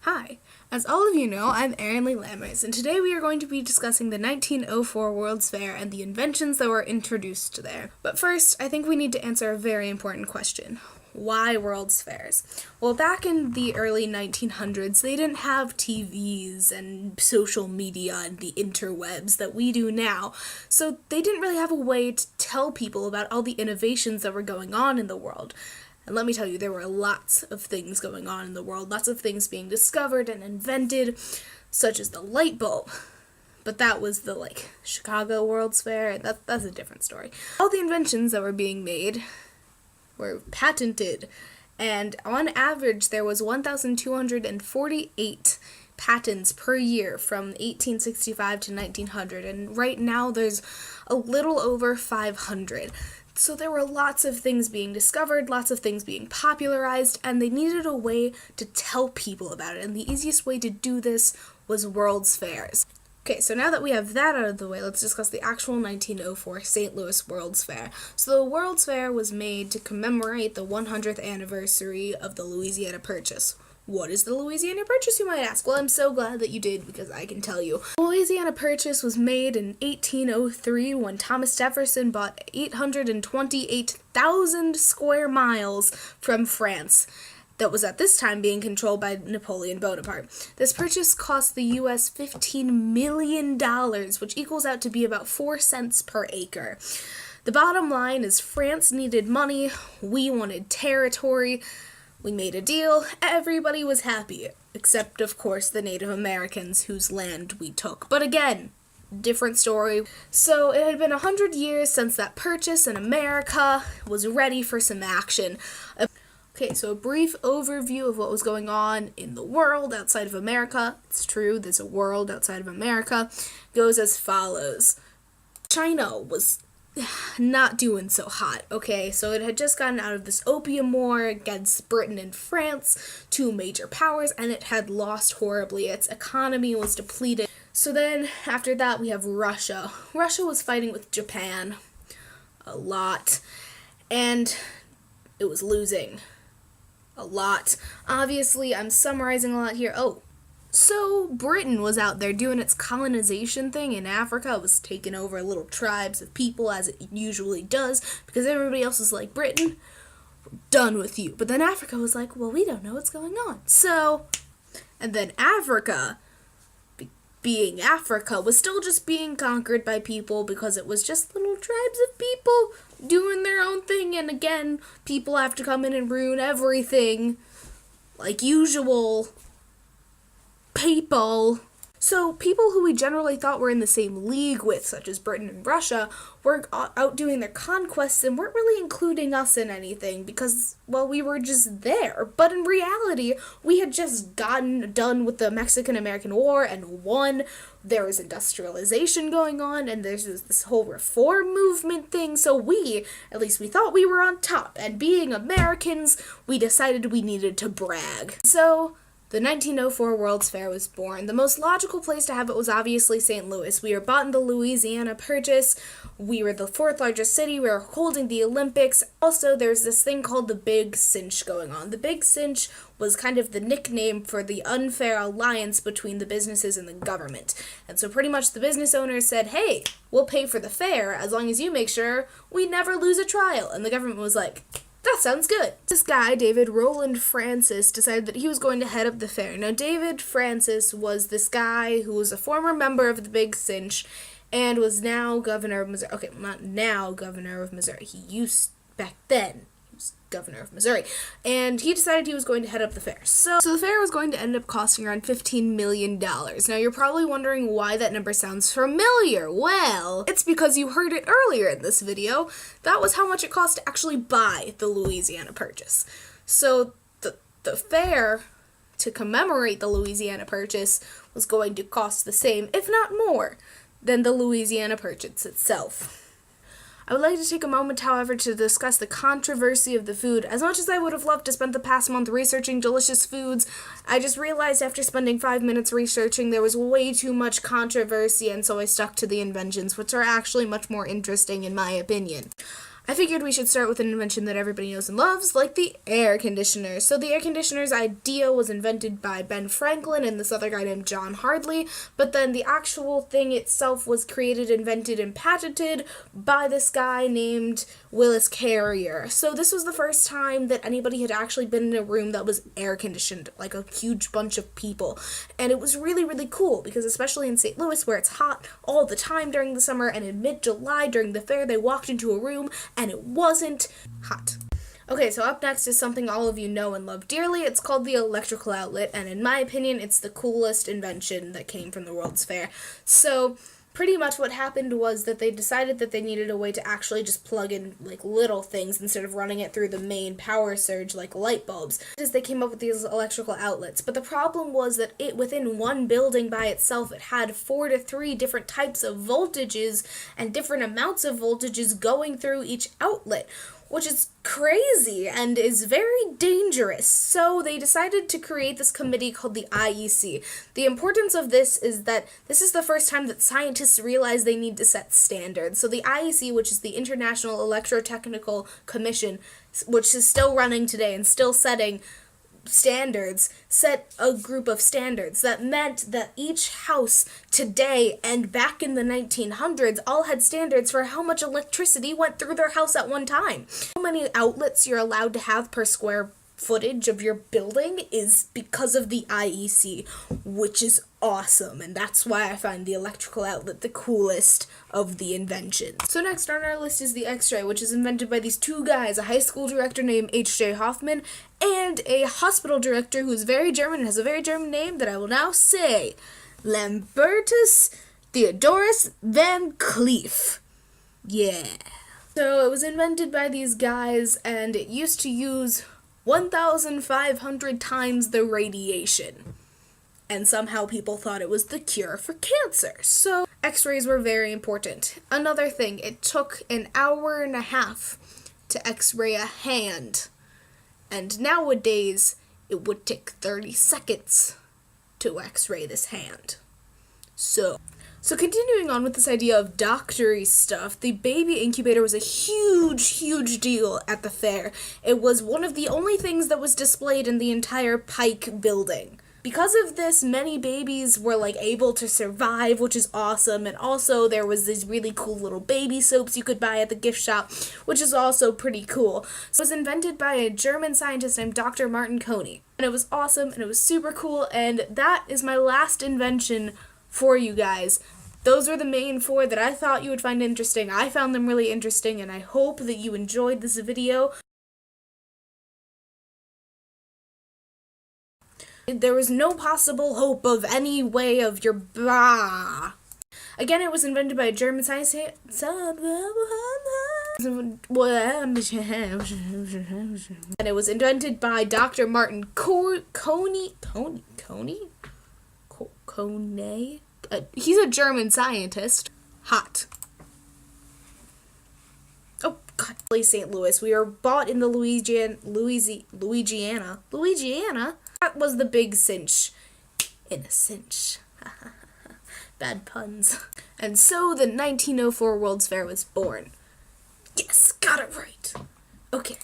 Hi, as all of you know, I'm Erin Lee Lammers, and today we are going to be discussing the 1904 World's Fair and the inventions that were introduced there. But first, I think we need to answer a very important question. Why World's Fairs? Well, back in the early 1900s, they didn't have TVs and social media and the interwebs that we do now, so they didn't really have a way to tell people about all the innovations that were going on in the world. And let me tell you, there were lots of things going on in the world, lots of things being discovered and invented, such as the light bulb. But that was the, Chicago World's Fair, and that's a different story. All the inventions that were being made were patented, and on average, there was 1,248 patents per year from 1865 to 1900, and right now there's a little over 500. So there were lots of things being discovered, lots of things being popularized, and they needed a way to tell people about it, and the easiest way to do this was World's Fairs. Okay, so now that we have that out of the way, let's discuss the actual 1904 St. Louis World's Fair. So the World's Fair was made to commemorate the 100th anniversary of the Louisiana Purchase. What is the Louisiana Purchase, you might ask? Well, I'm so glad that you did, because I can tell you. The Louisiana Purchase was made in 1803 when Thomas Jefferson bought 828,000 square miles from France that was at this time being controlled by Napoleon Bonaparte. This purchase cost the U.S. $15 million, which equals out to be about 4 cents per acre. The bottom line is France needed money, we wanted territory. We made a deal, everybody was happy, except, of course, the Native Americans whose land we took. But again, different story. So it had been 100 years since that purchase, and America was ready for some action. Okay, so a brief overview of what was going on in the world outside of America. It's true, there's a world outside of America. Goes as follows. China was not doing so hot, okay? So it had just gotten out of this opium war against Britain and France, two major powers, and it had lost horribly. Its economy was depleted. So then, after that, we have Russia. Russia was fighting with Japan a lot, and it was losing a lot. Obviously, I'm summarizing a lot here. So Britain was out there doing its colonization thing in Africa. It was taking over little tribes of people, as it usually does, because everybody else was like, Britain, we're done with you. But then Africa was like, well, we don't know what's going on. And then Africa, being Africa, was still just being conquered by people because it was just little tribes of people doing their own thing. And again, people have to come in and ruin everything, like usual. People. So people who we generally thought were in the same league with, such as Britain and Russia, were out doing their conquests and weren't really including us in anything because, well, we were just there. But in reality, we had just gotten done with the Mexican-American War and won. There was industrialization going on, and there's this whole reform movement thing, so at least we thought we were on top, and being Americans, we decided we needed to brag. So the 1904 World's Fair was born. The most logical place to have it was obviously St. Louis. We were bought in the Louisiana Purchase. We were the 4th largest city. We were holding the Olympics. Also, there's this thing called the Big Cinch going on. The Big Cinch was kind of the nickname for the unfair alliance between the businesses and the government. And so pretty much the business owners said, hey, we'll pay for the fair as long as you make sure we never lose a trial. And the government was like, that sounds good. This guy, David Rowland Francis, decided that he was going to head up the fair. Now, David Francis was this guy who was a former member of the Big Cinch and was now governor of Missouri. Okay, not now governor of Missouri. He used, back then, he was governor of Missouri. And he decided he was going to head up the fair. So the fair was going to end up costing around $15 million. Now, you're probably wondering why that number sounds familiar. Well, it's because you heard it earlier in this video. That was how much it cost to actually buy the Louisiana Purchase. So the fair, to commemorate the Louisiana Purchase, was going to cost the same, if not more, than the Louisiana Purchase itself. I would like to take a moment, however, to discuss the controversy of the food. As much as I would have loved to spend the past month researching delicious foods, I just realized after spending 5 minutes researching there was way too much controversy, and so I stuck to the inventions, which are actually much more interesting in my opinion. I figured we should start with an invention that everybody knows and loves, like the air conditioner. So the air conditioner's idea was invented by Ben Franklin and this other guy named John Hartley, but then the actual thing itself was created, invented, and patented by this guy named Willis Carrier. So this was the first time that anybody had actually been in a room that was air conditioned, like a huge bunch of people. And it was really, really cool, because especially in St. Louis, where it's hot all the time during the summer, and in mid-July during the fair, they walked into a room and it wasn't hot. Okay, so up next is something all of you know and love dearly. It's called the electrical outlet, and in my opinion, it's the coolest invention that came from the World's Fair. So pretty much what happened was that they decided that they needed a way to actually just plug in like little things instead of running it through the main power surge like light bulbs. They came up with these electrical outlets, but the problem was that it within one building by itself, it had 4 to 3 different types of voltages and different amounts of voltages going through each outlet, which is crazy and is very dangerous. So they decided to create this committee called the IEC. The importance of this is that this is the first time that scientists realize they need to set standards. So the IEC, which is the International Electrotechnical Commission, which is still running today and still setting standards, set a group of standards that meant that each house today and back in the 1900s all had standards for how much electricity went through their house at one time. How many outlets you're allowed to have per square footage of your building is because of the IEC, which is awesome, and that's why I find the electrical outlet the coolest of the inventions. So next on our list is the X-ray, which is invented by these two guys, a high school director named H.J. Hoffman and a hospital director who's very German and has a very German name that I will now say, Lambertus Theodorus van Cleef. Yeah. So it was invented by these guys, and it used to use 1,500 times the radiation. And somehow people thought it was the cure for cancer. So X-rays were very important. Another thing, it took an hour and a half to X-ray a hand. And nowadays, it would take 30 seconds to X-ray this hand. So continuing on with this idea of doctory stuff, the baby incubator was a huge deal at the fair. It was one of the only things that was displayed in the entire Pike building. Because of this, many babies were able to survive, which is awesome, and also there was these really cool little baby soaps you could buy at the gift shop, which is also pretty cool. So it was invented by a German scientist named Dr. Martin Coney, and it was awesome, and it was super cool, and that is my last invention for you guys. Those were the main 4 that I thought you would find interesting. I found them really interesting, and I hope that you enjoyed this video. There was no possible hope of any way of your blah. Again, it was invented by a German scientist. And it was invented by Dr. Martin Coney. He's a German scientist. Hot. Oh, God. St. Louis. We were bought in the Louisiana. That was the big cinch. In a cinch. Bad puns. And so the 1904 World's Fair was born. Yes, got it right. Okay.